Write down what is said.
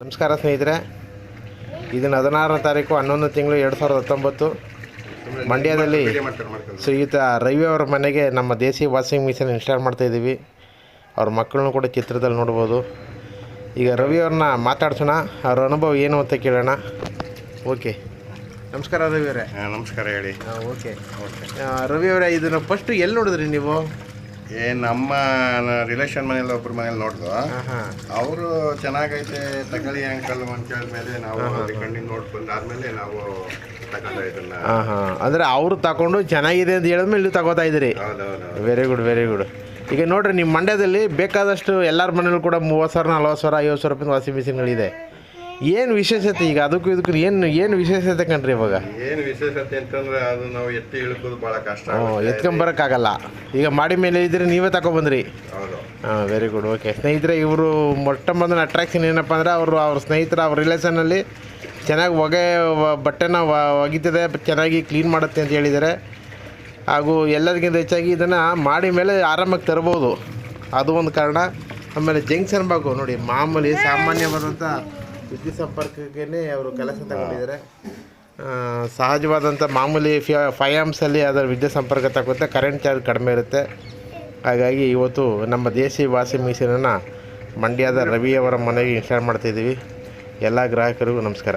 ನಮಸ್ಕಾರ ಸ್ನೇಹಿತರೆ, ಇದನ್ನು 16ನೇ ತಾರೀಕು 11 ತಿಂಗಳು 2019 ಮಂಡ್ಯದಲ್ಲಿ ಶ್ರೀಯುತ ರವಿ ಅವರ ಮನೆಗೆ ನಮ್ಮ ದೇಸಿ ವಾಷಿಂಗ್ ಮಿಷಿನ್ ಇನ್ಸ್ಟಾಲ್ ಮಾಡ್ತಾಯಿದ್ದೀವಿ. ಅವ್ರ ಮಕ್ಕಳನ್ನು ಕೂಡ ಚಿತ್ರದಲ್ಲಿ ನೋಡ್ಬೋದು. ಈಗ ರವಿ ಅವ್ರನ್ನ ಮಾತಾಡ್ಸೋಣ, ಅವ್ರ ಅನುಭವ ಏನು ಅಂತ ಕೇಳೋಣ. ಓಕೆ, ನಮಸ್ಕಾರ ರವಿ ಅವರೇ. ನಮಸ್ಕಾರ, ಹೇಳಿ. ಓಕೆ ರವಿ ಅವರೇ, ಇದನ್ನು ಫಸ್ಟು ಎಲ್ಲಿ ನೋಡಿದ್ರಿ ನೀವು? ನಮ್ಮ ರಿಲೇಷನ್ ಮನೇಲಿ ಒಬ್ಬರ ಮನೇಲಿ ನೋಡ್ದು, ಅವರು ಚೆನ್ನಾಗೈತೆ ತಗೊಳ್ಳಿ ಅಂಕಲ್ ಅಂತ ಹೇಳಿದ್ಮೇಲೆ ನಾವು ಕಣ್ಣಿಗೆ ನೋಡ್ಕೊಂಡು ಆದ್ಮೇಲೆ ನಾವು ತಗೊಂಡು ಇದನ್ನ. ಅಂದರೆ ಅವರು ತಗೊಂಡು ಚೆನ್ನಾಗಿದೆ ಅಂತ ಹೇಳಿದ್ಮೇಲೆ ಇಲ್ಲಿ ತಗೋತಾ ಇದ್ದೀರಿ. Very good, very good. ಈಗ ನೋಡ್ರಿ, ನಿಮ್ಮ ಮಂಡ್ಯದಲ್ಲಿ ಬೇಕಾದಷ್ಟು ಎಲ್ಲರ ಮನೇಲಿ ಕೂಡ 30,000, 40,000, 50,000 ರೂಪಾಯಿ ವಾಷಿಂಗ್ ಮಿಷಿನ್ಗಳಿದೆ. ಏನು ವಿಶೇಷತೆ ಈಗ ಅದಕ್ಕೂ ಇದಕ್ಕೂ ಏನು ವಿಶೇಷತೆ ಕಣ್ರಿ ಇವಾಗ? ಏನು ವಿಶೇಷತೆ ಅಂತಂದ್ರೆ ಅದು ನಾವು ಎತ್ತಿ ಇಳ್ಕೋದು ಭಾಳ ಕಷ್ಟ, ಎತ್ಕೊಂಬರೋಕ್ಕಾಗಲ್ಲ. ಈಗ ಮಾಡಿ ಮೇಲೆ ಇದ್ರೆ ನೀವೇ ತಗೊಬಂದ್ರಿ. Very good. ಓಕೆ ಸ್ನೇಹಿತರೆ, ಇವರು ಮೊಟ್ಟ ಮೊದಲ ಅಟ್ರಾಕ್ಷನ್ ಏನಪ್ಪ ಅಂದರೆ ಅವ್ರ ಸ್ನೇಹಿತರ ಅವ್ರ ರಿಲೇಷನಲ್ಲಿ ಚೆನ್ನಾಗಿ ಬಟ್ಟೆನ ಒಗಿತದೆ, ಚೆನ್ನಾಗಿ ಕ್ಲೀನ್ ಮಾಡುತ್ತೆ ಅಂತ ಹೇಳಿದ್ದಾರೆ. ಹಾಗೂ ಎಲ್ಲದಕ್ಕಿಂತ ಹೆಚ್ಚಾಗಿ ಇದನ್ನು ಮಾಡಿ ಮೇಲೆ ಆರಾಮಾಗಿ ತರ್ಬೋದು, ಅದು ಒಂದು ಕಾರಣ. ಆಮೇಲೆ ಜಂಕ್ಷನ್ ಬಾಗು ನೋಡಿ, ಮಾಮೂಲಿ ಸಾಮಾನ್ಯವಾದಂಥ ವಿದ್ಯುತ್ ಸಂಪರ್ಕಕ್ಕೆ ಅವರು ಕೆಲಸ ತಗೊಂಡಿದ್ದಾರೆ. ಸಹಜವಾದಂಥ ಮಾಮೂಲಿ 5 ಆಂಪ್ಸಲ್ಲಿ ಅದರ ವಿದ್ಯುತ್ ಸಂಪರ್ಕ ತಗೊತ್ತೆ, ಕರೆಂಟ್ ಚಾರ್ಜ್ ಕಡಿಮೆ ಇರುತ್ತೆ. ಹಾಗಾಗಿ ಇವತ್ತು ನಮ್ಮ ದೇಸಿ ವಾಷಿಂಗ್ ಮಿಷಿನನ್ನು ಮಂಡ್ಯದ ರವಿಯವರ ಮನೆಗೆ ಇನ್ಸ್ಟಾಲ್ ಮಾಡ್ತಾಯಿದ್ದೀವಿ. ಎಲ್ಲ ಗ್ರಾಹಕರಿಗೂ ನಮಸ್ಕಾರ.